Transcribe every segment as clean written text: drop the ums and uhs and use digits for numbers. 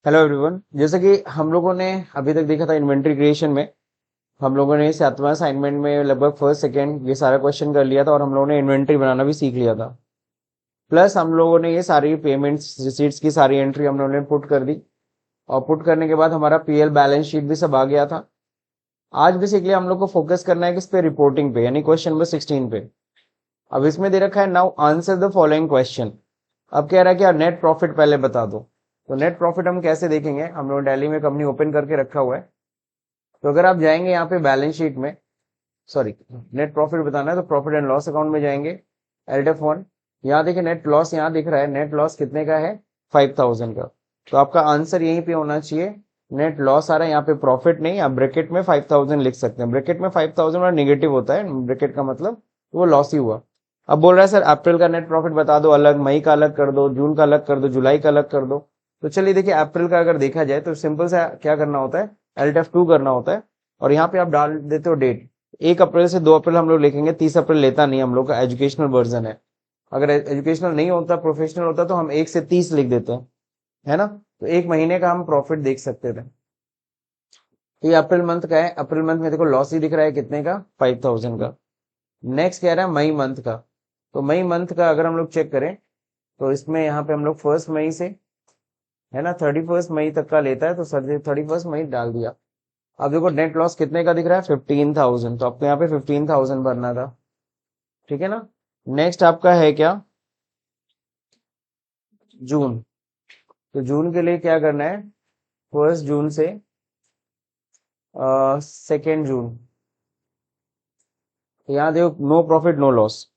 Hello everyone. जैसे कि हम लोगों ने अभी तक देखा था इन्वेंटरी क्रिएशन में, हम लोगों ने 7वां असाइनमेंट में लगभग फर्स्ट सेकेंड ये सारा क्वेश्चन कर लिया था और हम लोगों ने इन्वेंटरी बनाना भी सीख लिया था। प्लस हम लोगों ने ये सारी पेमेंट्स रिसीट्स की सारी एंट्री हम लोगों ने पुट कर दी और पुट करने के बाद हमारा पीएल बैलेंस शीट भी सब आ गया था। आज बेसिकली हम लोग को फोकस करना है किस पे, रिपोर्टिंग पे, यानी क्वेश्चन नंबर 16 पे। अब इसमें दे रखा है now answer the following question. अब कह रहा है कि यार नेट प्रॉफिट पहले बता दो। तो नेट प्रॉफिट हम कैसे देखेंगे, हम लोग दिल्ली में कंपनी ओपन करके रखा हुआ है। तो अगर आप जाएंगे यहाँ पे बैलेंस शीट में, सॉरी, नेट प्रॉफिट बताना है तो प्रॉफिट एंड लॉस अकाउंट में जाएंगे, एल्डेफ वन। यहाँ देखिए नेट लॉस यहाँ दिख रहा है, नेट लॉस कितने का है, 5000 का। तो आपका आंसर यहीं पे होना चाहिए, नेट लॉस आ रहा है यहाँ पे, प्रॉफिट नहीं। आप ब्रैकेट में 5000 लिख सकते हैं, ब्रैकेट में 5000 और निगेटिव होता है ब्रैकेट का मतलब, तो वो लॉस ही हुआ। अब बोल रहा है सर अप्रैल का नेट प्रॉफिट बता दो अलग, मई का अलग कर दो, जून का अलग कर दो, जुलाई का अलग कर दो। तो चलिए देखिए अप्रैल का अगर देखा जाए तो सिंपल सा क्या करना होता है, एल्डेफ टू करना होता है और यहाँ पे आप डाल देते हो डेट। 1 अप्रैल से 2 अप्रैल हम लोग लिखेंगे, 30 अप्रैल लेता नहीं, हम लोग का एजुकेशनल वर्जन है। अगर एजुकेशनल नहीं होता, प्रोफेशनल होता तो हम 1 से 30 लिख देते हैं, है ना। तो 1 महीने का हम प्रॉफिट देख सकते थे। तो ये अप्रैल मंथ का है, अप्रैल मंथ में देखो लॉस ही दिख रहा है कितने का, 5000 का। नेक्स्ट कह रहा है मई मंथ का। तो मई मंथ का अगर हम लोग चेक करें तो इसमें यहाँ पे हम लोग 1 मई से, है ना, 31 मई तक का लेता है, तो 31 मई डाल दिया। अब देखो नेट लॉस कितने का दिख रहा है, 15,000, तो आपको यहाँ पे 15,000 भरना था, ठीक है ना। नेक्स्ट आपका है क्या, जून। तो जून के लिए क्या करना है, 1 जून से 2 जून। तो यहाँ देखो नो प्रॉफिट नो लॉस,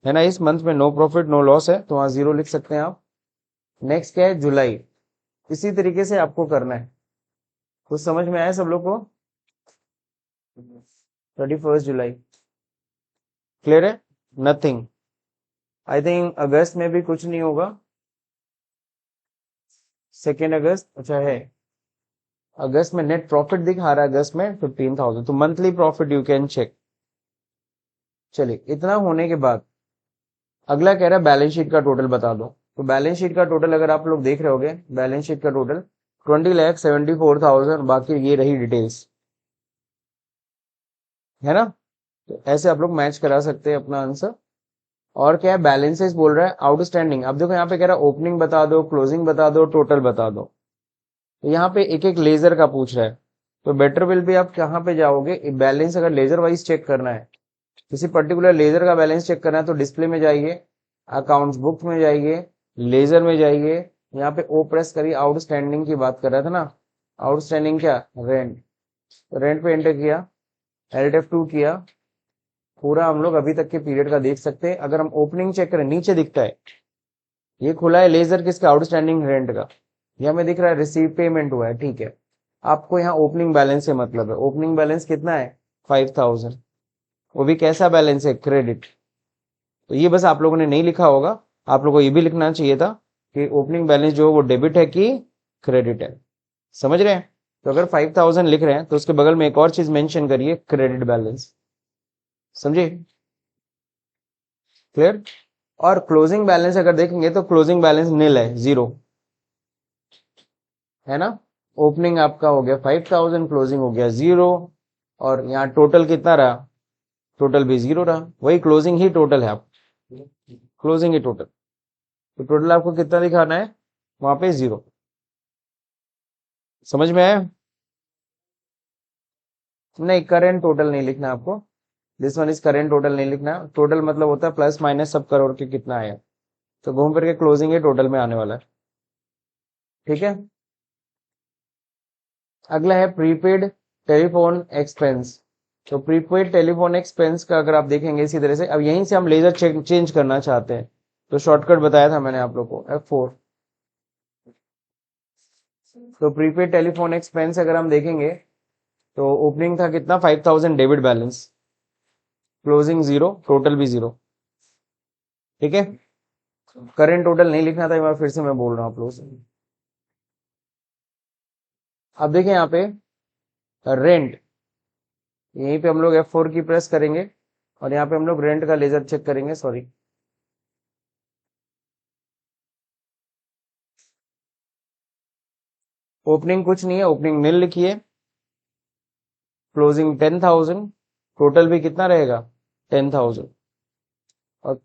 है ना, इस मंथ में नो प्रॉफिट नो लॉस है तो वहां 0 लिख सकते हैं आप। नेक्स्ट क्या है, जुलाई। इसी तरीके से आपको करना है। कुछ समझ में आया सब लोग को, 31 जुलाई, क्लियर है, नथिंग। आई थिंक अगस्त में भी कुछ नहीं होगा, 2 अगस्त, अच्छा है, अगस्त में नेट प्रॉफिट दिखा रहा है, अगस्त में 15,000, तो monthly profit you can check. चलिए इतना होने के बाद अगला कह रहा है बैलेंस शीट का टोटल बता दो। तो बैलेंस शीट का टोटल अगर आप लोग देख रहे होगे, बैलेंस शीट का टोटल 20,74,000, बाकी ये रही डिटेल्स, है ना। तो ऐसे आप लोग मैच करा सकते हैं अपना आंसर। और क्या है, बैलेंसेस बोल रहा है आउटस्टैंडिंग। अब देखो यहाँ पे कह रहा है ओपनिंग बता दो, क्लोजिंग बता दो, टोटल बता दो। तो यहाँ पे एक एक लेजर का पूछ रहा है, तो बेटर विल भी आप कहाँ पे जाओगे, बैलेंस अगर लेजर वाइज चेक करना है, किसी पर्टिकुलर लेजर का बैलेंस चेक करना है, तो डिस्प्ले में जाइए, अकाउंट्स बुक में जाइए, लेजर में जाइए, यहाँ पे ओ प्रेस करिए, आउटस्टैंडिंग की बात कर रहा था ना। आउटस्टैंडिंग क्या, रेंट। रेंट पे एंटर किया, एलटीएफ टू किया, पूरा हम लोग अभी तक के पीरियड का देख सकते हैं। अगर हम ओपनिंग चेक करें, नीचे दिखता है, ये खुला है लेजर किसका, आउटस्टैंडिंग रेंट का। ये हमें दिख रहा है रिसीव पेमेंट हुआ है, ठीक है। आपको यहाँ ओपनिंग बैलेंस से मतलब है, ओपनिंग बैलेंस कितना है, 5,000। वो भी कैसा बैलेंस है, क्रेडिट। तो ये बस आप लोगों ने नहीं लिखा होगा, आप लोगों को ये भी लिखना चाहिए था कि ओपनिंग बैलेंस जो है वो डेबिट है कि क्रेडिट है। समझ रहे हैं। तो अगर 5,000 लिख रहे हैं तो उसके बगल में एक और चीज मेंशन करिए, क्रेडिट बैलेंस। समझे, क्लियर। और क्लोजिंग बैलेंस अगर देखेंगे तो क्लोजिंग बैलेंस नील है, 0, है ना। ओपनिंग आपका हो गया 5,000, क्लोजिंग हो गया 0, और यहाँ टोटल कितना रहा, टोटल भी 0 रहा, वही क्लोजिंग ही टोटल है, आप क्लोजिंग ही टोटल। तो टोटल आपको कितना दिखाना है, वहां पे 0। समझ में आया। नहीं, करेंट टोटल नहीं लिखना आपको, this one is current total नहीं लिखना। टोटल मतलब होता है प्लस माइनस सब करोड़ के कितना आया, तो घूम फिर के क्लोजिंग ही टोटल में आने वाला है, ठीक है। अगला है प्रीपेड टेलीफोन एक्सपेंस। तो प्रीपेड टेलीफोन एक्सपेंस का अगर आप देखेंगे इसी तरह से, अब यहीं से हम लेजर चेंज करना चाहते हैं, तो शॉर्टकट बताया था मैंने आप लोग को, F4। तो प्रीपेड टेलीफोन एक्सपेंस अगर हम देखेंगे तो ओपनिंग था कितना, 5,000 डेबिट बैलेंस, क्लोजिंग 0, टोटल भी 0, ठीक है। करेंट टोटल नहीं लिखना था, एक बार फिर से मैं बोल रहा हूँ आप लोगों से। अब देखें यहाँ पे रेंट, यहीं पे हम लोग F4 की प्रेस करेंगे और यहाँ पे हम लोग रेंट का लेजर चेक करेंगे, सॉरी। ओपनिंग कुछ नहीं है, ओपनिंग नील लिखिए, क्लोजिंग 10,000, टोटल भी कितना रहेगा 10,000, और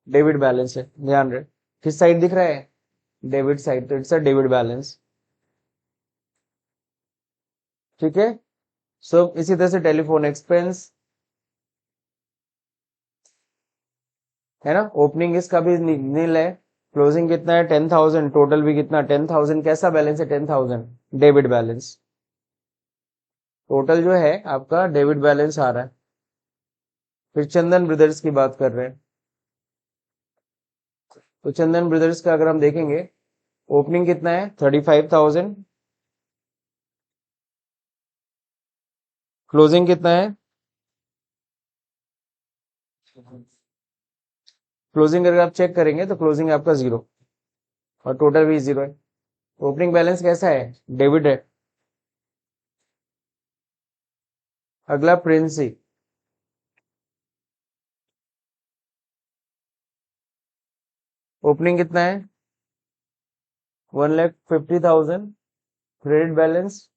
डेबिट बैलेंस है, ध्यान रहे किस साइड दिख रहा है, डेबिट साइड, तो इट्स अ डेबिट बैलेंस। ठीक है, सो इसी तरह से टेलीफोन एक्सपेंस है ना, ओपनिंग इसका भी नील है, क्लोजिंग कितना है 10,000, टोटल भी कितना 10,000, कैसा बैलेंस है 10,000, डेबिट बैलेंस, टोटल जो है आपका डेबिट बैलेंस आ रहा है। फिर चंदन ब्रदर्स की बात कर रहे हैं, तो चंदन ब्रदर्स का अगर हम देखेंगे, ओपनिंग कितना है 35,000, क्लोजिंग कितना है, क्लोजिंग अगर आप चेक करेंगे तो क्लोजिंग आपका जीरो और टोटल भी जीरो है। ओपनिंग बैलेंस कैसा है, डेबिट है। अगला प्रिंसी, ओपनिंग कितना है 1,50,000, क्रेडिट बैलेंस,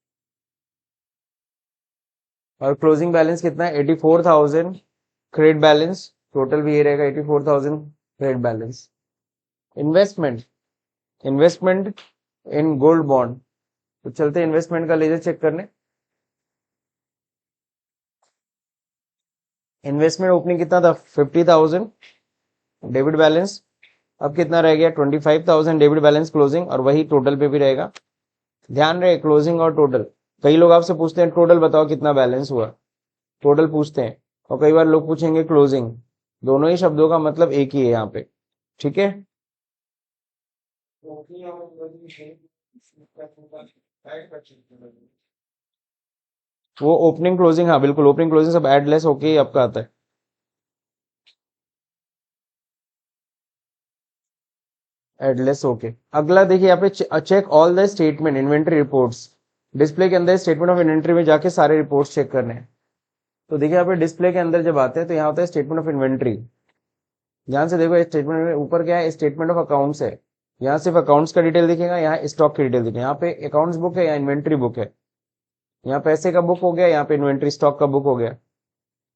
और क्लोजिंग बैलेंस कितना है 84,000, क्रेडिट बैलेंस, टोटल भी ये रहेगा 84,000 credit balance. Investment, investment in gold bond, तो चलते इन्वेस्टमेंट का लेजर चेक करने। इन्वेस्टमेंट ओपनिंग कितना था 50,000, डेबिट बैलेंस अब कितना रह गया 25,000, डेबिट बैलेंस क्लोजिंग, और वही टोटल पे भी रहेगा। ध्यान रहे क्लोजिंग और टोटल, कई लोग आपसे पूछते हैं टोटल बताओ कितना बैलेंस हुआ, टोटल पूछते हैं, और कई बार लोग पूछेंगे क्लोजिंग, दोनों ही शब्दों का मतलब एक ही है यहाँ पे। ठीक है, वो ओपनिंग क्लोजिंग, हाँ बिल्कुल ओपनिंग क्लोजिंग सब एड लेस होके ही आपका आता है। Add less okay. अगला देखिए यहाँ पे check all the statement inventory reports, display के अंदर स्टेटमेंट ऑफ इन्वेंट्री में जाके सारे रिपोर्ट्स चेक करने हैं। तो देखिए यहाँ पे डिस्प्ले के अंदर जब आते हैं तो यहाँ होता है स्टेटमेंट ऑफ इन्वेंट्री। ध्यान से देखो स्टेटमेंट में ऊपर क्या है, स्टेटमेंट ऑफ अकाउंट्स है, यहाँ सिर्फ अकाउंट्स का डिटेल दिखेगा, यहाँ स्टॉक की डिटेल दिखेगा, यहाँ पे अकाउंट्स बुक है, यहाँ इन्वेंट्री बुक है, यहाँ पैसे का बुक हो गया, यहाँ पे इन्वेंट्री स्टॉक का बुक हो गया।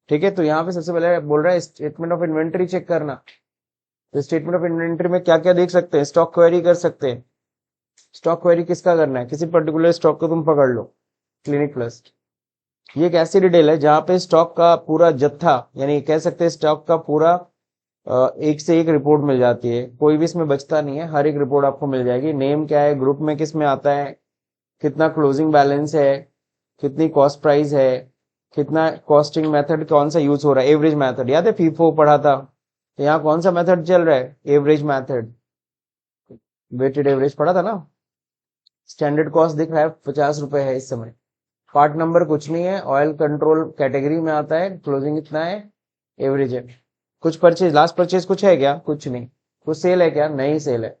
ठीक है, तो यहाँ पे सबसे पहले बोल रहा है स्टेटमेंट ऑफ इन्वेंट्री चेक करना। तो स्टेटमेंट ऑफ इन्वेंट्री में क्या क्या देख सकते हैं, स्टॉक क्वेरी कर सकते हैं। स्टॉक क्वेरी किसका करना है, किसी पर्टिकुलर स्टॉक को तुम पकड़ लो, क्लिनिक प्लस, ये एक ऐसी डिटेल है जहां पे स्टॉक का पूरा जत्था, यानी कह सकते हैं स्टॉक का पूरा एक से एक रिपोर्ट मिल जाती है, कोई भी इसमें बचता नहीं है, हर एक रिपोर्ट आपको मिल जाएगी। नेम क्या है, ग्रुप में किस में आता है, कितना क्लोजिंग बैलेंस है, कितनी कॉस्ट प्राइस है, कितना कॉस्टिंग मेथड कौन सा यूज हो रहा है, एवरेज मेथड, याद है फीफो पढ़ा था, तो यहाँ कौन सा मेथड चल रहा है, एवरेज मेथड, वेटेड एवरेज पढ़ा था ना। स्टैंडर्ड कॉस्ट दिख रहा है 50 रुपए है इस समय। पार्ट नंबर कुछ नहीं है, ऑयल कंट्रोल कैटेगरी में आता है, क्लोजिंग कितना है, एवरेज है। कुछ परचेज, लास्ट परचेज कुछ है क्या, कुछ नहीं। कुछ सेल है क्या, नहीं सेल है।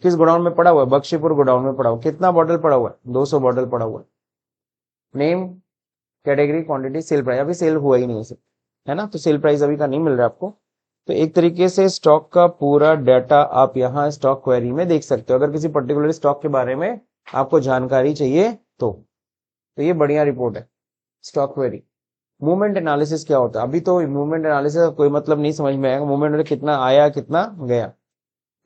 किस गोडाउन में पड़ा हुआ है, बख्शीपुर गोडाउन में पड़ा हुआ, कितना बॉटल पड़ा हुआ है 200 बॉटल पड़ा हुआ है। Name, category, quantity, sale price, अभी सेल हुआ ही नहीं है ना, तो सेल प्राइस अभी का नहीं मिल रहा आपको। तो एक तरीके से स्टॉक का पूरा डाटा आप यहाँ स्टॉक क्वेरी में देख सकते हो, अगर किसी पर्टिकुलर स्टॉक के बारे में आपको जानकारी चाहिए तो ये बढ़िया रिपोर्ट है स्टॉक क्वेरी। मूवमेंट एनालिसिस क्या होता है, अभी तो मूवमेंट एनालिसिस का कोई मतलब नहीं समझ में आएगा, मूवमेंट में कितना आया कितना गया।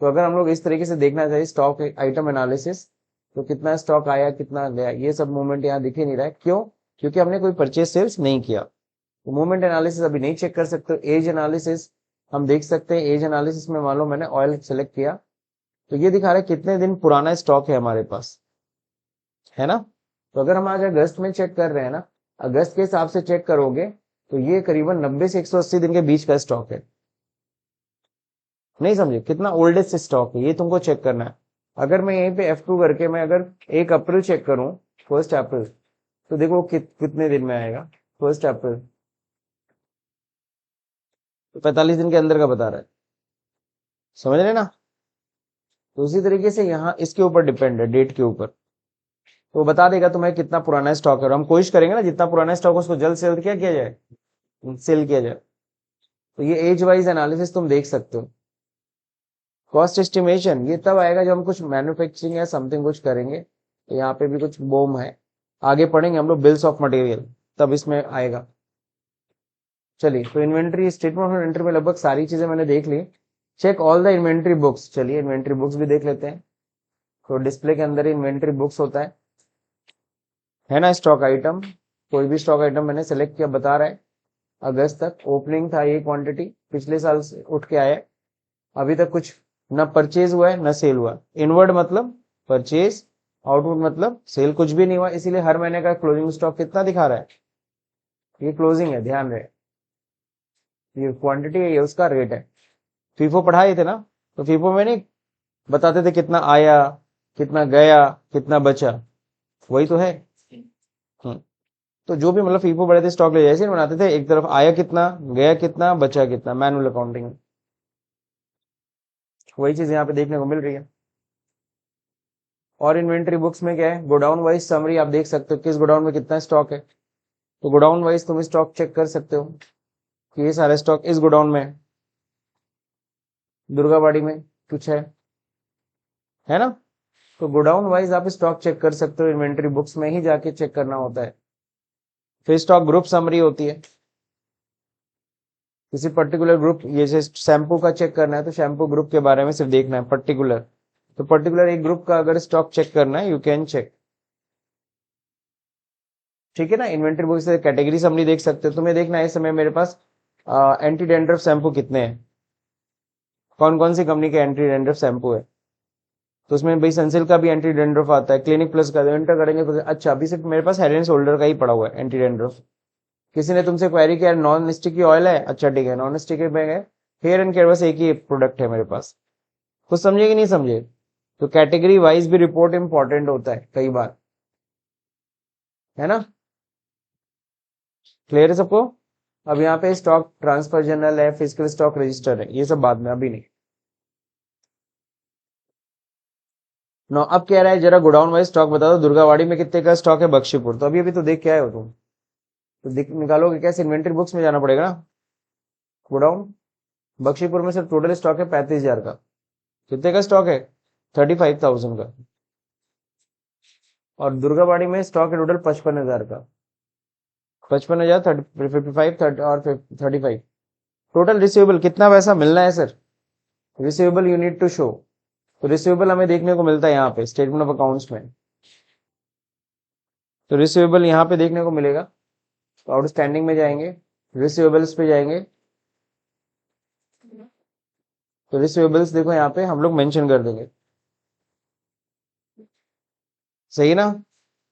तो अगर हम लोग इस तरीके से देखना चाहिए स्टॉक आइटम एनालिसिस, तो कितना स्टॉक आया कितना गया, ये सब मूवमेंट यहाँ दिख ही नहीं रहा है, क्यों, क्योंकि हमने कोई परचेज सेल्स नहीं किया। तो मूवमेंट एनालिसिस अभी नहीं चेक कर सकते। एज एनालिसिस हम देख सकते हैं, एज एनालिसिस में मान लो मैंने ऑयल सेलेक्ट किया, तो ये दिखा रहा है कितने दिन पुराना स्टॉक है हमारे पास, है ना। तो अगर हम आज अगस्त में चेक कर रहे हैं ना, अगस्त के हिसाब से चेक करोगे तो ये करीबन 90 से 180 दिन के बीच का स्टॉक है। नहीं समझे, कितना ओल्डेस्ट स्टॉक है ये तुमको चेक करना है। अगर मैं यहीं पे F2 करके मैं अगर 1 अप्रैल चेक करूं, 1 अप्रैल, तो देखो कितने दिन में आएगा 1 अप्रैल, तो 45 दिन के अंदर का बता रहा है, समझ रहे ना। तो उसी तरीके से यहाँ इसके ऊपर डिपेंड है, डेट के ऊपर, तो वो बता देगा तुम्हें कितना पुराना स्टॉक है, और हम कोशिश करेंगे ना जितना पुराना स्टॉक उसको जल्द से जल्द क्या किया जाए, सेल किया जाए। तो ये एज वाइज एनालिसिस तुम देख सकते हो। कॉस्ट एस्टिमेशन ये तब आएगा जब हम कुछ मैन्युफैक्चरिंग या समथिंग कुछ करेंगे। तो यहाँ पे भी कुछ बोम है, आगे पढ़ेंगे हम लोग बिल्स ऑफ मटेरियल, तब इसमें आएगा। चलिए, तो इन्वेंट्री स्टेटमेंट ऑफ इन्वेंट्री में लगभग सारी चीजें मैंने देख ली। Check all the inventory books, चलिए इन्वेंट्री बुक्स भी देख लेते हैं। तो डिस्प्ले के अंदर इन्वेंट्री बुक्स होता है ना। स्टॉक आइटम, कोई भी स्टॉक आइटम मैंने सेलेक्ट किया, बता रहा है अगस्त तक ओपनिंग था ये क्वांटिटी, पिछले साल से उठ के आया, अभी तक कुछ ना परचेज हुआ है ना सेल हुआ। इनवर्ड मतलब परचेज, आउटवर्ड मतलब सेल, कुछ भी नहीं हुआ, इसीलिए हर महीने का क्लोजिंग स्टॉक कितना दिखा रहा है, ये क्लोजिंग है, ध्यान रहे, ये क्वांटिटी है, ये उसका रेट है। फीफो पढ़ाए थे ना, तो फीफो में नहीं बताते थे कितना आया, कितना गया, कितना बचा, वही तो है। तो जो भी मतलब फीफो पढ़े थे स्टॉक ले जैसे बनाते थे, एक तरफ आया कितना, गया कितना, बचा कितना, मैनुअल अकाउंटिंग, वही चीज यहाँ पे देखने को मिल रही है। और इन्वेंट्री बुक्स में क्या है, गोडाउन वाइज समरी आप देख सकते हो, किस गोडाउन में कितना स्टॉक है। तो गोडाउन वाइज तुम स्टॉक चेक कर सकते हो कि ये सारे स्टॉक इस गोडाउन में है, दुर्गाबाड़ी में कुछ है ना। तो गोडाउन वाइज आप स्टॉक चेक कर सकते हो, इन्वेंट्री बुक्स में ही जाके चेक करना होता है। फिर स्टॉक ग्रुप समरी होती है, किसी पर्टिकुलर ग्रुप, जैसे शैम्पू का चेक करना है तो शैम्पू ग्रुप के बारे में सिर्फ देखना है पर्टिकुलर, तो पर्टिकुलर एक ग्रुप का अगर स्टॉक चेक करना है, यू कैन चेक, ठीक है ना। इन्वेंटरी बुक से कैटेगरी समरी देख सकते हो। तुम्हें देखना है इस समय मेरे पास एंटी डैंड्रफ शैम्पू कितने हैं, कौन कौन सी कंपनी के एंटी डैंड्रफ शैम्पू है। तो उसमें भाई सनसिल्क का भी एंटी डैंड्रफ आता है, क्लिनिक प्लस का, एंटर करेंगे तो अच्छा अभी सिर्फ मेरे पास हेड एंड शोल्डर का ही पड़ा हुआ है एंटी डैंड्रफ। किसी ने तुमसे क्वेरी किया नॉन स्टिकी ऑयल है, अच्छा ठीक है, नॉन स्टिकी में है, हेयर एंड केयर बस एक ही प्रोडक्ट है मेरे पास, कुछ समझे कि नहीं समझे। तो कैटेगरी वाइज भी रिपोर्ट इंपॉर्टेंट होता है कई बार, है ना। क्लियर है सबको। अब यहाँ पे स्टॉक ट्रांसफर जर्नल है, फिजिकल स्टॉक रजिस्टर है, ये सब बाद में, अभी नहीं। नो, अब कह रहा है जरा गोडाउन वाइज स्टॉक बता दो, दुर्गावाड़ी में कितने का स्टॉक है, बख्शीपुर, तो अभी अभी तो देख के आए हो तुम, तो निकालोगे कैसे, इन्वेंट्री बुक्स में जाना पड़ेगा ना। गोडाउन बख्शीपुर में सिर्फ टोटल स्टॉक है 35,000 का, कितने का स्टॉक है, 35,000 का। और दुर्गाबाड़ी में स्टॉक है टोटल 55,000 का, 55,000, 55 और 35। टोटल रिसीवेबल कितना पैसा मिलना है sir, receivable you need to show. तो रिसीवेबल हमें देखने को मिलता है यहाँ पे स्टेटमेंट ऑफ अकाउंट्स में, तो रिसीवेबल यहाँ पे देखने को मिलेगा। तो आउटस्टैंडिंग में जाएंगे, रिसीवेबल्स पे जाएंगे, तो रिसीवेबल्स देखो यहाँ पे हम लोग मेंशन कर देंगे, सही ना।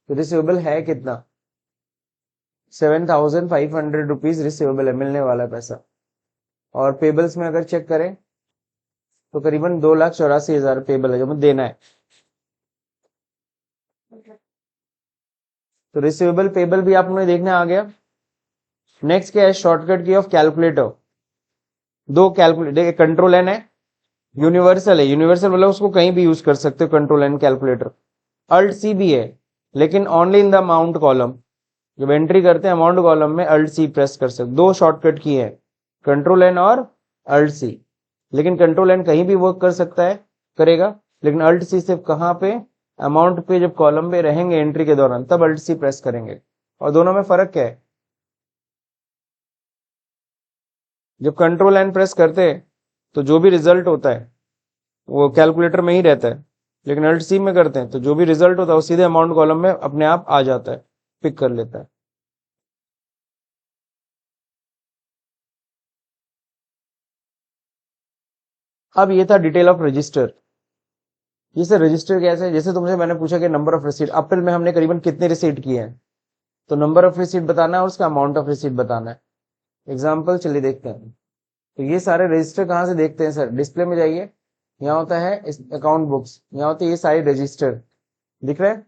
तो रिसीवेबल है कितना, 7,500 रिसीवेबल है, मिलने वाला है पैसा। और पेबल्स में अगर चेक करें तो करीबन 2,84,000 पेबल है जो मुझे देना है। तो रिसीवेबल पेबल भी आपने देखना आ गया। नेक्स्ट क्या है, शॉर्टकट की ऑफ कैलकुलेटर, दो कैलकुलेटर, कंट्रोल एन है, यूनिवर्सल है, यूनिवर्सल मतलब उसको कहीं भी यूज कर सकते हो, control N calculator. Alt C भी है, लेकिन only in the amount column, जब एंट्री करते हैं अमाउंट कॉलम में अल्ट सी प्रेस कर सकते, दो शॉर्टकट की है, कंट्रोल एन और अल्ट सी। लेकिन कंट्रोल एन कहीं भी वर्क कर सकता है, करेगा, लेकिन अल्ट सी सिर्फ कहां पे, अमाउंट पे, जब कॉलम पे रहेंगे एंट्री के दौरान तब अल्ट सी प्रेस करेंगे। और दोनों में फर्क क्या है, जब कंट्रोल एन प्रेस करते हैं तो जो भी रिजल्ट होता है वो कैलकुलेटर में ही रहता है, लेकिन अल्ट सी में करते हैं तो जो भी रिजल्ट होता है वो सीधे अमाउंट कॉलम में अपने आप आ जाता है, पिक कर लेता है। अब ये था डिटेल ऑफ रजिस्टर। जैसे रजिस्टर कैसे है, जैसे तुमसे मैंने पूछा कि नंबर ऑफ रिसीट, अप्रैल में हमने करीबन कितने रिसीट किए हैं, तो नंबर ऑफ रिसीट बताना है और उसका अमाउंट ऑफ रिसीट बताना है। एग्जाम्पल चलिए देखते हैं। तो ये सारे रजिस्टर कहाँ से देखते हैं सर, डिस्प्ले में जाइए, यहाँ होता है अकाउंट बुक्स, यहाँ होती है ये सारी रजिस्टर, दिख रहा है।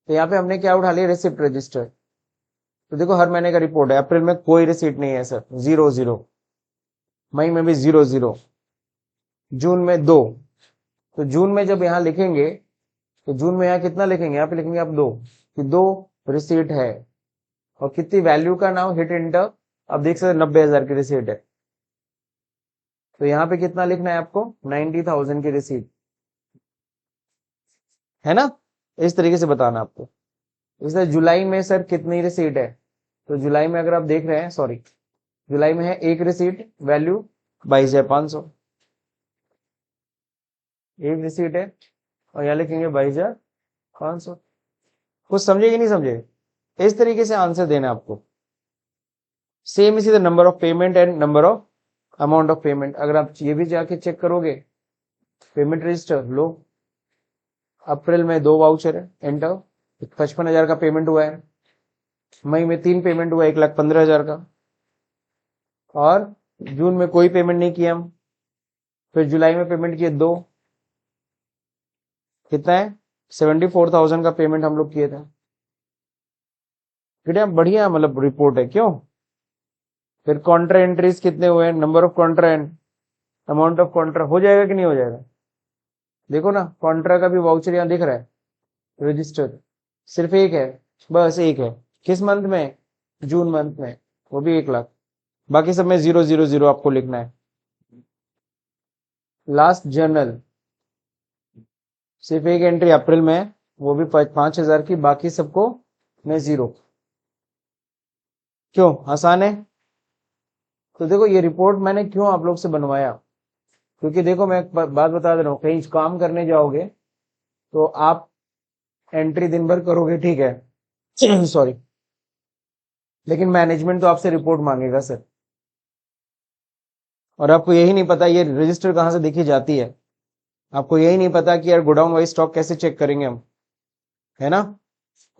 तो यहाँ पे हमने क्या उठा लिया, रिसिप्ट रजिस्टर। तो देखो हर महीने का रिपोर्ट है, अप्रैल में कोई रिसीट नहीं है सर, 0 0, मई में भी 0 0, जून में 2। तो जून में जब यहाँ लिखेंगे तो जून में यहाँ कितना लिखेंगे, यहाँ पे लिखेंगे आप 2, कि 2 रिसीट है, और कितनी वैल्यू का नाम, हिट इंटर, अब देख सकते 90,000 की रिसीट है। तो यहाँ पे कितना लिखना है आपको, 90,000 की रिसीट, है ना। इस तरीके से बताना आपको। इसलिए जुलाई में सर कितनी रिसीट है, तो जुलाई में अगर आप देख रहे हैं, सॉरी, जुलाई में है एक रिसीट, वैल्यू 22,500, एक रिसीट है, और यहाँ लिखेंगे 22,500। कुछ समझे कि नहीं समझे। इस तरीके से आंसर देना है आपको। सेम इसी the number of payment and number of amount of payment. अगर आप ये भी जाके चेक करोगे, पेमेंट रजिस्टर लो, अप्रैल में 2 वाउचर है, एंटर, 55,000 का पेमेंट हुआ है, मई में 3 पेमेंट हुआ, 1,15,000 का, और जून में कोई पेमेंट नहीं किया हम, फिर जुलाई में पेमेंट किए 2, कितना है 74,000 का पेमेंट हम लोग किए थे। फिर बढ़िया मतलब रिपोर्ट है, क्यों। फिर कॉन्ट्रा एंट्रीज कितने हुए हैं, number of Contra and amount of Contra, हो जाएगा कि नहीं हो जाएगा। देखो ना, कॉन्ट्रा का भी वाउचर यहाँ दिख रहा है, रजिस्टर सिर्फ एक है, बस एक है, किस मंथ में, जून मंथ में, वो भी 1,00,000, बाकी सब में 000 आपको लिखना है। लास्ट जर्नल सिर्फ एक एंट्री अप्रैल में है, वो भी 5,000 की, बाकी सबको में 0। क्यों, आसान है। तो देखो ये रिपोर्ट मैंने क्यों आप लोग से बनवाया, क्योंकि देखो मैं एक बात बता दे रहा हूँ, कहीं काम करने जाओगे तो आप एंट्री दिन भर करोगे, ठीक है सॉरी, लेकिन मैनेजमेंट तो आपसे रिपोर्ट मांगेगा सर, और आपको यही नहीं पता ये रजिस्टर कहाँ से देखी जाती है, आपको यही नहीं पता कि यार गोडाउन वाइज स्टॉक कैसे चेक करेंगे हम, है ना।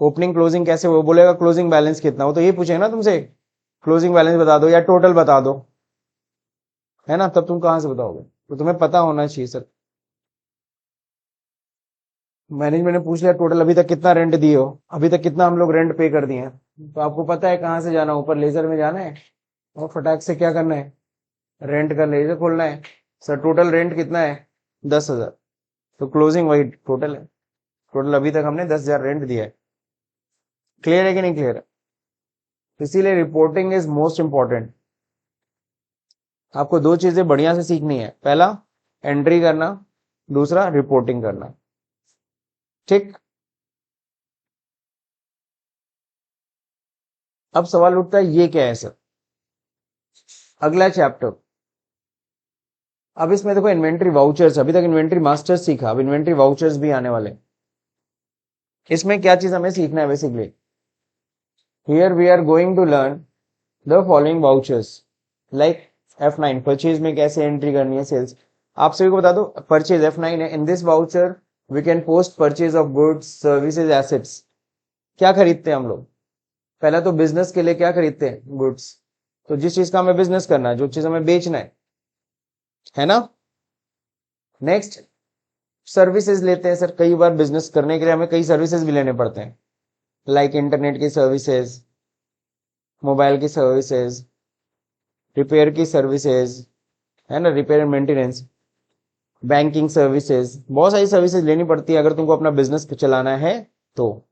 ओपनिंग क्लोजिंग कैसे, वो बोलेगा क्लोजिंग बैलेंस कितना, वो तो यही पूछेगा ना तुमसे, क्लोजिंग बैलेंस बता दो या टोटल बता दो, है ना, तब तुम कहां से बताओगे। तो तुम्हें पता होना चाहिए सर। मैनेजमेंट ने पूछ लिया टोटल अभी तक कितना रेंट दिए हो, अभी तक कितना हम लोग रेंट पे कर दिए हैं, तो आपको पता है कहाँ से जाना, ऊपर लेजर में जाना है और फटाक से क्या करना है, रेंट का लेजर खोलना है। सर टोटल रेंट कितना है, 10,000, तो क्लोजिंग वही टोटल है, टोटल अभी तक हमने 10,000 रेंट दिया है। क्लियर है कि नहीं क्लियर है। इसीलिए रिपोर्टिंग इज मोस्ट इंपॉर्टेंट। आपको 2 चीजें बढ़िया से सीखनी है, पहला एंट्री करना, दूसरा रिपोर्टिंग करना, ठीक। अब सवाल उठता है ये क्या है सर, अगला चैप्टर। अब इसमें देखो इन्वेंट्री वाउचर्स, अभी तक इन्वेंट्री मास्टर्स सीखा, अब इन्वेंट्री वाउचर्स भी आने वाले। इसमें क्या चीज हमें सीखना है basically, here we are going to learn the following vouchers, like F9 purchase में कैसे एंट्री करनी है, सेल्स। आप सभी को बता दो, परचेज F9 है, in this voucher we can post purchase of goods services assets. क्या खरीदते हैं हम लोग, पहला तो बिजनेस के लिए क्या खरीदते हैं, गुड्स, तो जिस चीज का हमें बिजनेस करना है, जो चीज हमें बेचना है ना। नेक्स्ट सर्विसेज लेते हैं सर, कई बार बिजनेस करने के लिए हमें कई सर्विसेज भी लेने पड़ते हैं, लाइक इंटरनेट की सर्विसेज, मोबाइल की सर्विसेज, रिपेयर की सर्विसेज, है ना, repair and maintenance, banking services, बहुत सारी सर्विसेज लेनी पड़ती है अगर तुमको अपना बिजनेस चलाना है तो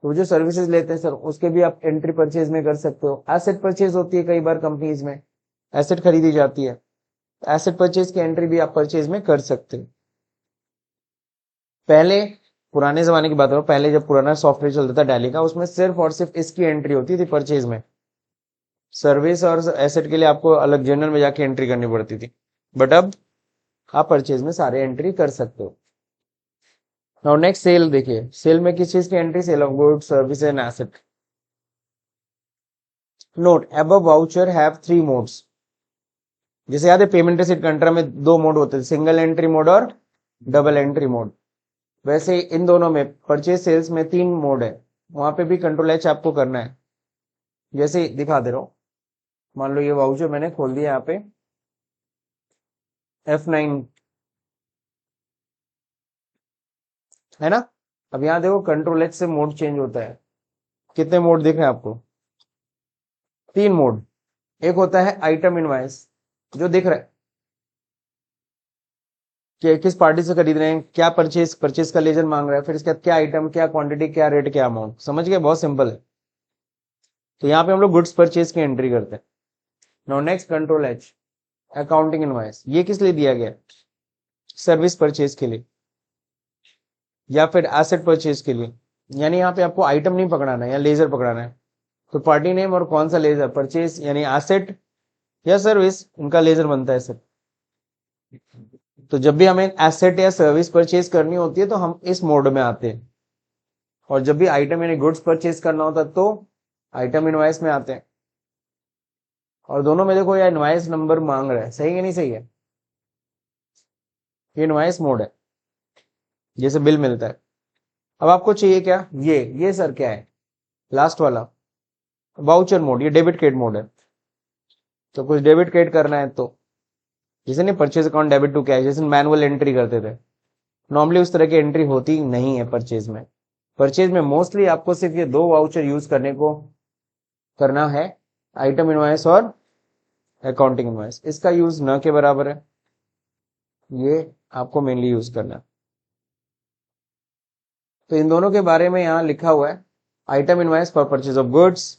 जो सर्विसेज लेते हैं सर उसके भी आप एंट्री परचेज में कर सकते हो। एसेट परचेज होती है कई बार कंपनीज में, एसेट खरीदी जाती है, एसेट परचेज की एंट्री भी आप परचेज में कर सकते हो। पहले पुराने जमाने की बात करो, पहले जब पुराना सॉफ्टवेयर चलता था टैली का, उसमें सिर्फ और सिर्फ इसकी एंट्री होती थी परचेज में, सर्विस और एसेट के लिए आपको अलग जर्नल में जाके एंट्री करनी पड़ती थी, बट अब आप परचेज में सारे एंट्री कर सकते हो। नाउ नेक्स्ट सेल देखिए, सेल में किस चीज की entry, sale of goods service and asset. Note above voucher have 3 modes. जैसे याद है पेमेंट रिसीट कंट्रा में 2 मोड होते थे, सिंगल एंट्री मोड और डबल एंट्री मोड, वैसे इन दोनों में परचेज सेल्स में 3 मोड है, वहां पे भी कंट्रोल एच आपको करना है। जैसे दिखा दे रहा हूं, मान लो ये वाउचर मैंने खोल दिया यहाँ पे F9, है ना। अब यहाँ देखो कंट्रोल एच से मोड चेंज होता है, कितने मोड दिख रहे हैं आपको, 3 मोड। एक होता है आइटम इनवाइस, जो दिख रहा है कि किस पार्टी से खरीद रहे हैं, क्या परचेज परचेज का लेजर मांग रहा है, फिर इसके बाद क्या आइटम, क्या क्वांटिटी, क्या रेट, क्या अमाउंट, समझ गए, बहुत सिंपल है। तो यहाँ पे हम लोग गुड्स परचेज की एंट्री करते हैं। Now next control H, accounting invoice ये किस लिए दिया गया? सर्विस परचेज के लिए या फिर एसेट परचेज के लिए। यानी यहाँ पे आपको आइटम नहीं पकड़ाना है या लेजर पकड़ाना है। तो पार्टी नेम और कौन सा लेजर परचेज यानी एसेट या सर्विस, इनका लेजर बनता है सर। तो जब भी हमें एसेट या सर्विस परचेज करनी होती है तो हम इस मोड में आते हैं, और जब भी आइटम यानी गुड्स परचेज करना होता है तो आइटम इनवॉइस में आते हैं। और दोनों में देखो यार इनवॉइस नंबर मांग रहा है, सही है नहीं सही है? ये इनवॉइस मोड है, जैसे बिल मिलता है। अब आपको चाहिए क्या? ये सर क्या है? लास्ट वाला वाउचर मोड, ये डेबिट क्रेडिट मोड है। तो कुछ डेबिट क्रेडिट करना है तो जैसे नहीं purchase account debit to cash, जैसे मैनुअल एंट्री करते थे, नॉर्मली उस तरह की एंट्री होती नहीं है परचेज में। परचेज में मोस्टली आपको सिर्फ ये दो वाउचर यूज करने को करना है, आइटम इनवॉइस और अकाउंटिंग इनवॉइस। इसका यूज न के बराबर है, ये आपको मेनली यूज करना है। तो इन दोनों के बारे में यहाँ लिखा हुआ है, item invoice for purchase of goods,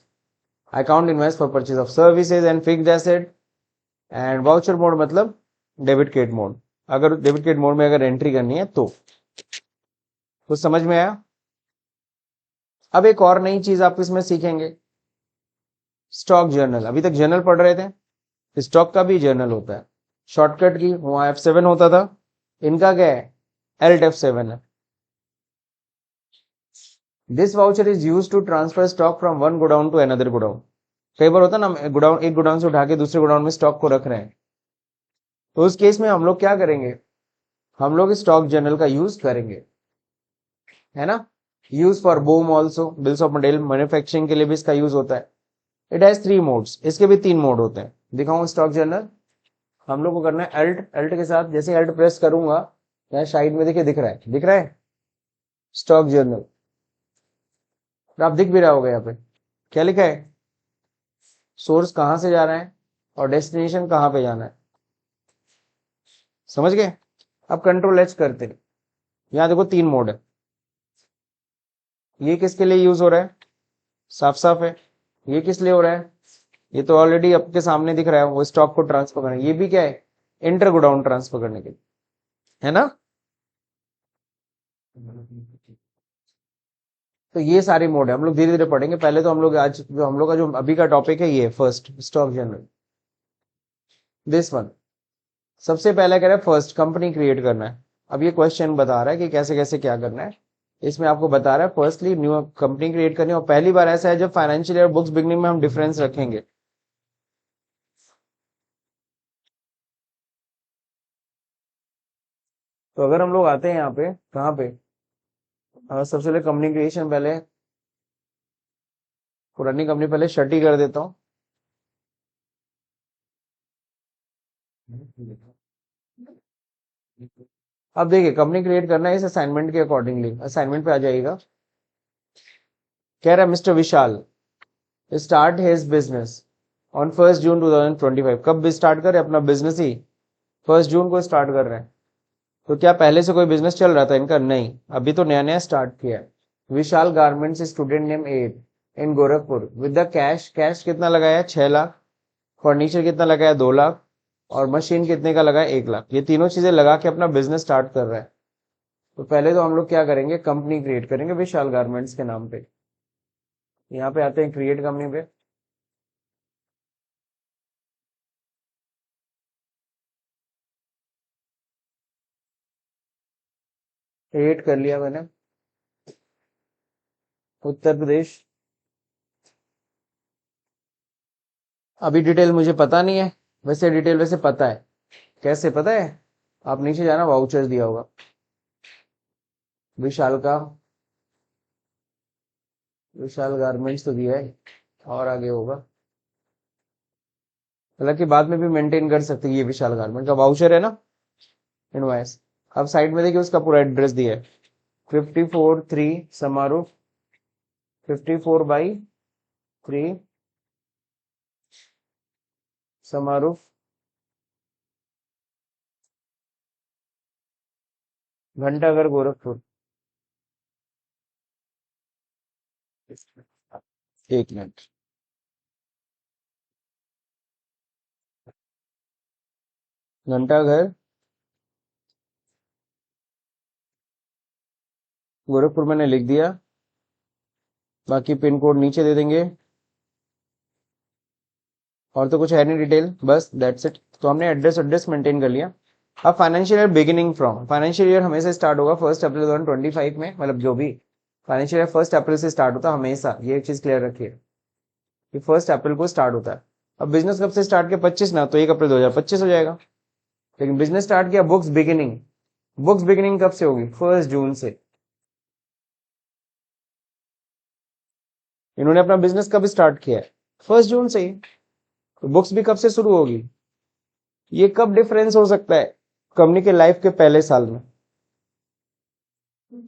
account invoice for purchase of services and fixed asset, and voucher mode मतलब डेबिट क्रेडिट मोड, अगर डेबिट क्रेडिट मोड में अगर एंट्री करनी है तो। कुछ समझ में आया? अब एक और नई चीज आप इसमें सीखेंगे, स्टॉक जर्नल। अभी तक जर्नल पढ़ रहे थे, स्टॉक का भी जर्नल होता है। शॉर्टकट की वहां F7 होता था, इनका क्या है? Alt F7 है। This voucher is use to transfer stock from one godown to another godown. कई बार होता है ना, गोडाउन एक गोडाउन से उठा के दूसरे गोडाउन में स्टॉक को रख रहे हैं, तो उस केस में हम लोग क्या करेंगे? हम लोग स्टॉक जर्नल का यूज करेंगे, है ना। Use for BOM also, bills of material manufacturing के लिए भी इसका यूज होता है। इट हैज 3 मोड्स, इसके भी 3 मोड होते हैं। दिखाऊं स्टॉक जर्नल? हम लोग को करना है अल्ट, अल्ट के साथ जैसे अल्ट प्रेस करूंगा, यहाँ साइड में देखिए दिख रहा है, दिख रहा है स्टॉक जर्नल। आप दिख भी रहा होगा यहाँ पे क्या लिखा है? सोर्स कहां से जा रहा है और डेस्टिनेशन कहां पे जाना है, समझ गए? अब कंट्रोल एच करते हैं, यहाँ देखो 3 मोड है। ये किसके लिए यूज हो रहा है? साफ साफ है। ये किस लिए हो रहा है? ये तो ऑलरेडी आपके सामने दिख रहा है, वो स्टॉक को ट्रांसफर करना। ये भी क्या है? इंटर गोडाउन ट्रांसफर करने के लिए, है ना। तो ये सारे मोड है, हम लोग धीरे धीरे पढ़ेंगे। पहले तो हम लोग आज जो हम लोग का जो अभी का टॉपिक है ये first stock general, this one. सबसे पहले कह रहा है फर्स्ट कंपनी क्रिएट करना है। अब ये क्वेश्चन बता रहा है कि कैसे कैसे क्या करना है। इसमें आपको बता रहा है फर्स्टली न्यू कंपनी क्रिएट करनी है, और पहली बार ऐसा है जब फाइनेंशियल ईयर बुक्स बिगनिंग में हम डिफरेंस रखेंगे। तो अगर हम लोग आते हैं यहाँ पे, कहाँ पे, सबसे पहले कंपनी क्रिएशन, पहले पुरानी कंपनी पहले शट ही कर देता हूँ। अब देखिए कंपनी क्रिएट करना है इस असाइनमेंट के अकॉर्डिंगली, असाइनमेंट पे आ जाइएगा। कह रहा है mister Vishal start his business on 1 जून 2025। कब स्टार्ट करे अपना बिजनेस ही? 1 जून को स्टार्ट कर रहे हैं। तो क्या पहले से कोई बिजनेस चल रहा था इनका? नहीं, अभी तो नया नया स्टार्ट किया है। Vishal garments student name 8 in Gorakhpur with the cash, cash कितना लगाया? 6 लाख। फर्नीचर कितना लगाया? 2 लाख। और मशीन कितने का लगाया? 1 लाख। ये तीनों चीजें लगा के अपना बिजनेस स्टार्ट कर रहा है। तो पहले तो हम लोग क्या करेंगे? कंपनी क्रिएट करेंगे विशाल गारमेंट्स के नाम पे। यहाँ पे आते हैं क्रिएट कंपनी पे। क्रिएट कर लिया मैंने, उत्तर प्रदेश। अभी डिटेल मुझे पता नहीं है, वैसे डिटेल वैसे पता है। कैसे पता है? आप नीचे जाना, वाउचर्स दिया होगा विशाल का, विशाल गारमेंट्स तो दिया है, और आगे होगा। हालांकि बाद में भी मेंटेन कर सकते हैं, ये विशाल गारमेंट का वाउचर है ना, इनवॉइस। अब साइड में देखिए उसका पूरा एड्रेस दिया है, 54 3 समारूह, 54/3 समारूह, घंटाघर गोरखपुर। एक मिनट, घंटाघर गोरखपुर मैंने लिख दिया, बाकी पिन कोड नीचे दे देंगे। और तो कुछ है नहीं डिटेल, बस दैट्स इट। तो हमने एड्रेस मेंटेन कर लिया। अब financial year beginning from, financial year हमेशा स्टार्ट होगा 1 अप्रैल 2025 में, मतलब जो भी फाइनेंशियल ईयर 1 अप्रैल से स्टार्ट होता है हमेशा, ये एक चीज क्लियर रखिए कि 1 अप्रैल को स्टार्ट होता है। अब बिजनेस कब से स्टार्ट किया, 25 ना, तो 1 अप्रैल 2025 हो जाएगा। लेकिन बिजनेस स्टार्ट किया बुक्स बिगिनिंग कब से होगी, 1 जून से। इन्होंने अपना बिजनेस कब स्टार्ट किया है, 1 जून से ही, तो बुक्स भी कब से शुरू होगी। ये कब डिफरेंस हो सकता है, कंपनी के लाइफ के पहले साल में,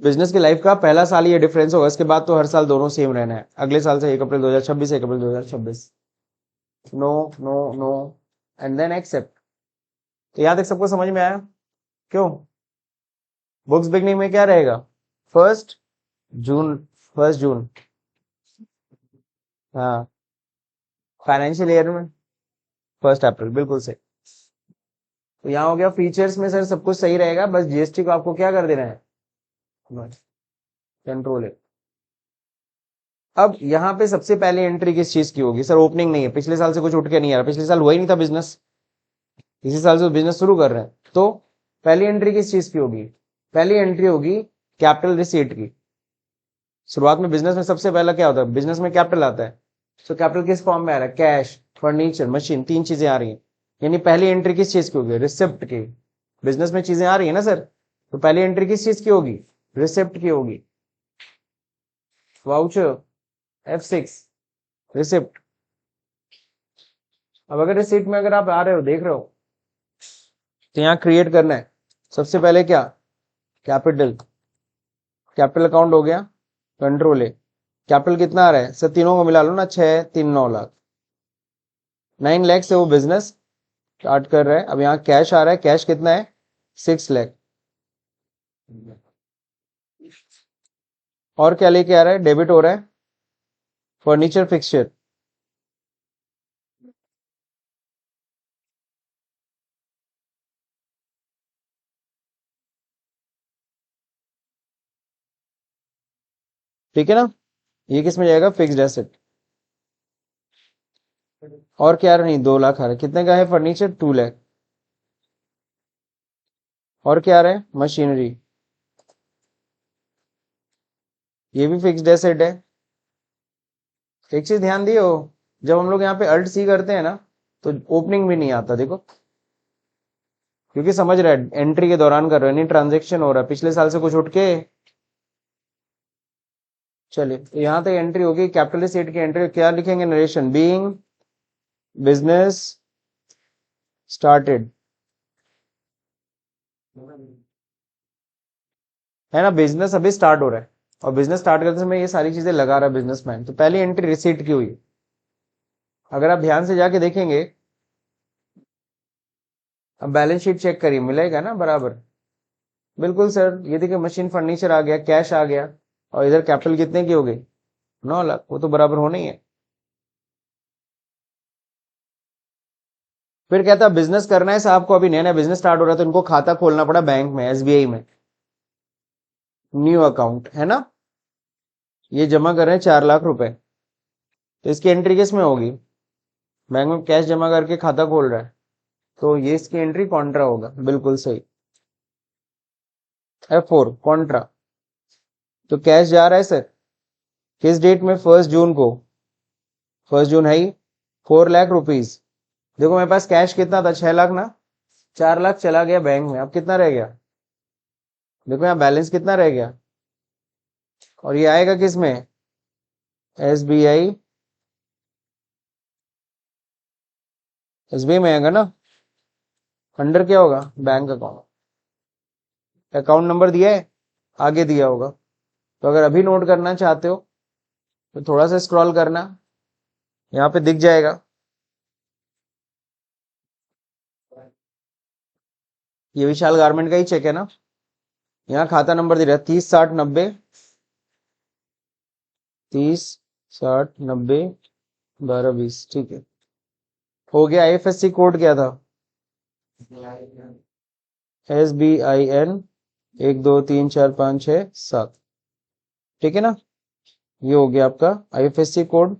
बिजनेस की लाइफ का पहला साल ये डिफरेंस होगा, इसके बाद तो हर साल दोनों सेम रहना है, अगले साल से 1 अप्रैल 2026, 1 अप्रैल 2026। No no no, and then except. तो यहाँ तक सबको समझ में आया क्यों। बुक्स बिगनिंग में क्या रहेगा, 1 जून, 1 जून। हाँ, फाइनेंशियल ईयर में 1 अप्रैल, बिल्कुल सही। तो यहाँ हो गया फीचर्स में सर सब कुछ सही रहेगा, बस जीएसटी को आपको क्या कर देना है, कंट्रोल है। अब यहाँ पे सबसे पहले एंट्री किस चीज की होगी, सर ओपनिंग नहीं है, पिछले साल से कुछ उठ के नहीं आ रहा, पिछले साल हुआ ही नहीं था बिजनेस, इसी साल से बिजनेस शुरू कर रहे हैं, तो पहली एंट्री किस चीज की होगी, पहली एंट्री होगी कैपिटल रिसीट की। शुरुआत में बिजनेस में सबसे पहला क्या होता है, बिजनेस में कैपिटल आता है, तो कैपिटल किस फॉर्म में आ रहा है, कैश, फर्नीचर, मशीन, 3 चीजें आ रही हैं। यानी पहली एंट्री किस चीज की होगी, रिसिप्ट की। बिजनेस में चीजें आ रही है ना सर, तो पहली एंट्री किस चीज की होगी, रिसिप्ट की होगी। Voucher, F6, receipt. अब अगर रिसिप्ट में अगर आप आ रहे हो, देख रहे हो, तो यहाँ क्रिएट करना है सबसे पहले क्या, कैपिटल, कैपिटल अकाउंट हो गया, कंट्रोल है। कैपिटल कितना आ रहा है सर, तीनों को मिला लो ना, 6, 3, 9 लाख, 9 लाख से वो बिजनेस स्टार्ट कर रहा है। अब यहाँ कैश आ रहा है, कैश कितना है, 6 लाख। और क्या लेके आ रहा है, डेबिट हो रहा है फर्नीचर फिक्सचर, ठीक है ना, ये किस में जाएगा, फिक्स्ड एसेट। और क्या आ रहा है, नहीं 2 लाख आ रहा है, कितने का है फर्नीचर, 2 लाख। और क्या आ रहा है, मशीनरी, ये भी फिक्स्ड एसेट है। एक चीज ध्यान दियो, जब हम लोग यहाँ पे अल्ट सी करते हैं ना, तो ओपनिंग भी नहीं आता, देखो, क्योंकि समझ रहा है एंट्री के दौरान कर रहे हो, नहीं ट्रांजेक्शन हो रहा है, पिछले साल से कुछ उठ के। चलिए, तो यहाँ तक एंट्री होगी, कैपिटल सीट की एंट्री क्या लिखेंगे, नरेशन, बीइंग बिजनेस स्टार्टेड, है ना, बिजनेस अभी स्टार्ट हो रहा है, और बिजनेस स्टार्ट करते समय ये सारी चीजें लगा रहा है बिजनेसमैन, तो पहली एंट्री रिसीट की हुई। अगर आप ध्यान से जाके देखेंगे, अब बैलेंस शीट चेक करिए, मिलेगा ना बराबर, बिल्कुल सर, ये देखिए मशीन फर्नीचर आ गया, कैश आ गया, और इधर कैपिटल कितने की हो गई, 9 लाख, वो तो बराबर होना ही है। फिर कहता है बिजनेस करना है साहब को, अभी नया नया बिजनेस स्टार्ट हो रहा है, तो इनको खाता खोलना पड़ा बैंक में, एसबीआई में, न्यू अकाउंट, है ना, ये जमा कर रहे हैं 4 लाख रुपए, तो इसकी एंट्री किस में होगी, बैंक में कैश जमा करके खाता खोल रहा है, तो ये इसकी एंट्री कॉन्ट्रा होगा, बिल्कुल सही। F4 कॉन्ट्रा, तो कैश जा रहा है सर, किस डेट में, 1 जून को, 1 जून है ही, 4 लाख रुपीज। देखो मेरे पास कैश कितना था, 6 लाख ना, 4 लाख चला गया बैंक में, अब कितना रह गया, देखो यहाँ बैलेंस कितना रह गया, और ये आएगा किस में, एसबीआई, एसबीआई में आएगा ना, अंडर क्या होगा, बैंक अकाउंट, अकाउंट नंबर दिया है, आगे दिया होगा, तो अगर अभी नोट करना चाहते हो तो थोड़ा सा स्क्रॉल करना, यहाँ पे दिख जाएगा, ये विशाल गारमेंट का ही चेक है ना, यहाँ खाता नंबर दे रहा है 30 60 90, 30 60 90 12 20, ठीक है, हो गया। आईएफएससी कोड क्या था, SBIN 1 2 3 4 5 6 7, ठीक है ना। ये हो गया आपका IFSC कोड।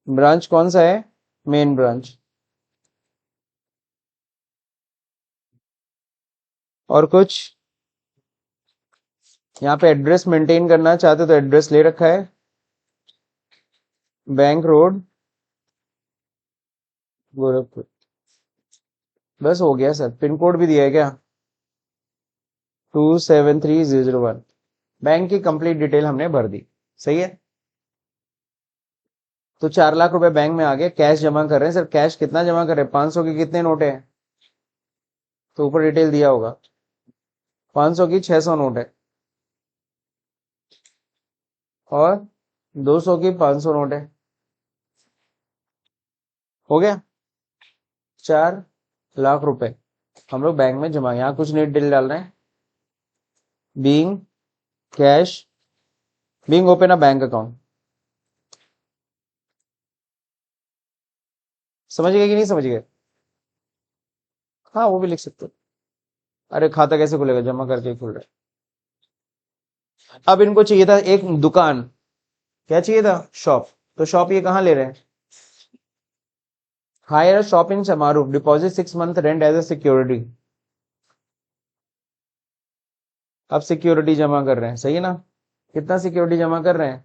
ब्रांच कौन सा है, मेन ब्रांच। और कुछ यहाँ पे एड्रेस मेंटेन करना चाहते हो तो एड्रेस ले रखा है, बैंक रोड गोरखपुर, बस हो गया सर। पिन कोड भी दिया है क्या, 273001। बैंक की कंप्लीट डिटेल हमने भर दी, सही है। तो 4 लाख रुपए बैंक में आ गए, कैश जमा कर रहे हैं सर। कैश कितना जमा कर रहे हैं, 500 के कितने नोट है, तो ऊपर डिटेल दिया होगा। 500 की 600 नोट है, और 200 की 500 नोट है। हो गया, 4 लाख रुपए हम लोग बैंक में जमा। यहाँ कुछ नहीं डिटेल डाल रहे हैं। Being cash, being open a bank account. समझ गए कि नहीं समझ गए। हाँ वो भी लिख सकते हो। अरे खाता कैसे खुलेगा, जमा करके ही खुल रहा है। अब इनको चाहिए था एक दुकान, क्या चाहिए था, शॉप। तो शॉप ये कहाँ ले रहे हैं, हायर शॉप इन समारूफ, deposit 6 month rent as a security. अब सिक्योरिटी जमा कर रहे हैं, सही है ना। कितना सिक्योरिटी जमा कर रहे हैं,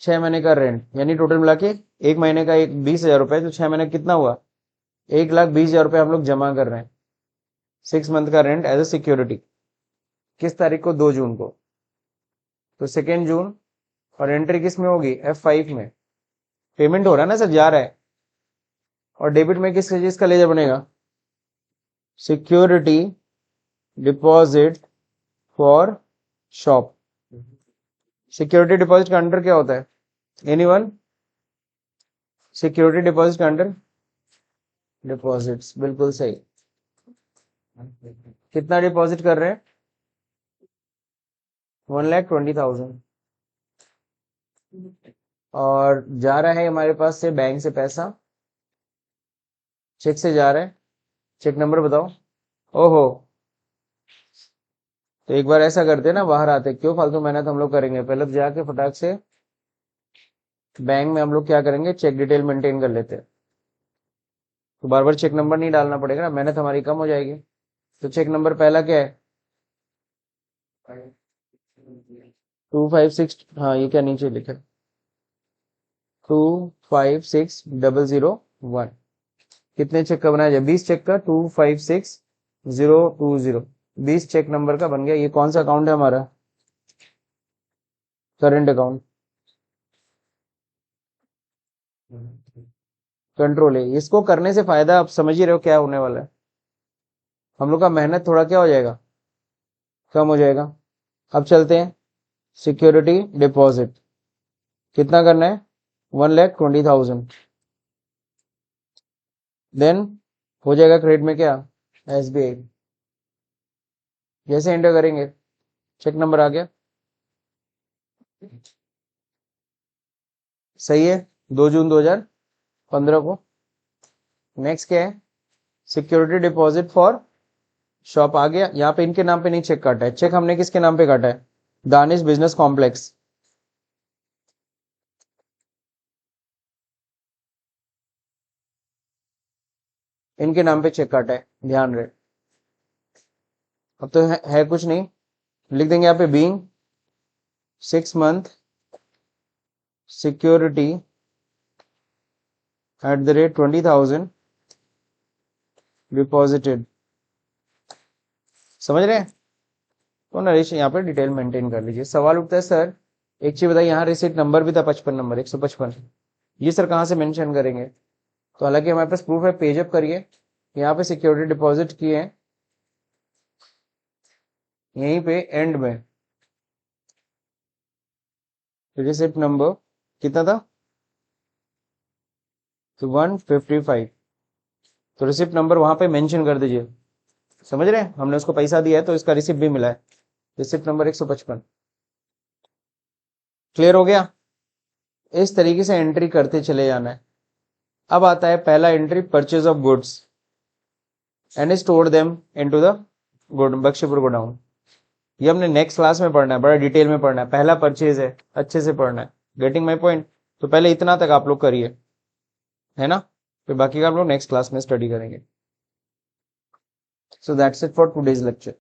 6 महीने का रेंट, यानी टोटल मिला के एक महीने का 20,000 रुपए, तो 6 महीने कितना हुआ, 1,20,000 रुपए हम लोग जमा कर रहे हैं। 6 मंथ का रेंट एज ए सिक्योरिटी। किस तारीख को, 2 जून को। तो 2 जून, और एंट्री किस में होगी, F5 में। पेमेंट हो रहा है ना सर, जा रहा है। और डेबिट में किस चीज का लेजर बनेगा, security deposit for shop. Security deposit का अंडर क्या होता है, एनीवन, सिक्योरिटी डिपॉजिट का अंडर डिपॉजिट्स, बिल्कुल सही। कितना डिपॉजिट कर रहे हैं, 1,20,000। और जा रहा है हमारे पास से बैंक से पैसा, चेक से जा रहा है। चेक नंबर बताओ। ओहो, तो एक बार ऐसा करते ना, बाहर आते, क्यों फालतू मेहनत हम लोग करेंगे, पहले तो जाके फटाक से बैंक में हम लोग क्या करेंगे, चेक डिटेल मेंटेन कर लेते हैं। तो बार बार चेक नंबर नहीं डालना पड़ेगा ना, मेहनत हमारी कम हो जाएगी। तो चेक नंबर पहला क्या है, 256, हाँ ये क्या नीचे लिखा है, 256,001। कितने चेक का बनाया जाए, 20 चेक का, 256,020, 20 चेक नंबर का बन गया। ये कौन सा अकाउंट है हमारा, करंट अकाउंट, कंट्रोल है। इसको करने से फायदा आप समझ ही रहे हो क्या होने वाला है, हम लोग का मेहनत थोड़ा क्या हो जाएगा, कम हो जाएगा। अब चलते हैं, सिक्योरिटी डिपॉजिट कितना करना है, 1,20,000। देन हो जाएगा क्रेडिट में क्या, SBI। जैसे एंटर करेंगे, चेक नंबर आ गया, सही है, 2 जून 2015 को। नेक्स्ट क्या है, सिक्योरिटी डिपॉजिट फॉर शॉप आ गया। यहाँ पे इनके नाम पे नहीं चेक काटा है, चेक हमने किसके नाम पे काटा है, दानिश बिजनेस कॉम्प्लेक्स। इनके नाम पे चेक काटा है, ध्यान रहे। अब तो है कुछ नहीं, लिख देंगे यहाँ पे, बीइंग 6 मंथ सिक्योरिटी @20,000 डिपॉजिटेड। समझ रहे हैं। तो नरेश यहाँ पे डिटेल मेंटेन कर लीजिए। सवाल उठता है सर, एक चीज बताइए, यहाँ रिसिप्ट नंबर भी था 55 नंबर, 155, ये सर कहाँ से मेंशन करेंगे। तो हालांकि हमारे पास प्रूफ है, पेजअप करिए, यहाँ पे सिक्योरिटी डिपॉजिट किए हैं, यहीं पे एंड में रिसिप्ट नंबर कितना था, तो 155, तो रिसिप्ट नंबर वहां पे मेंशन कर दीजिए। समझ रहे हैं, हमने उसको पैसा दिया है तो इसका रिसिप्ट भी मिला है, रिसिप्ट नंबर 155। क्लियर हो गया। इस तरीके से एंट्री करते चले जाना है। अब आता है पहला entry, purchase of goods. And store them into the Bakhshipur godown. ये हमने नेक्स्ट क्लास में पढ़ना है, बड़ा डिटेल में पढ़ना है। पहला परचेज है, अच्छे से पढ़ना है। Getting my point? तो पहले इतना तक आप लोग करिए, है ना, फिर बाकी का हम लोग नेक्स्ट क्लास में स्टडी करेंगे। So that's it for today's lecture.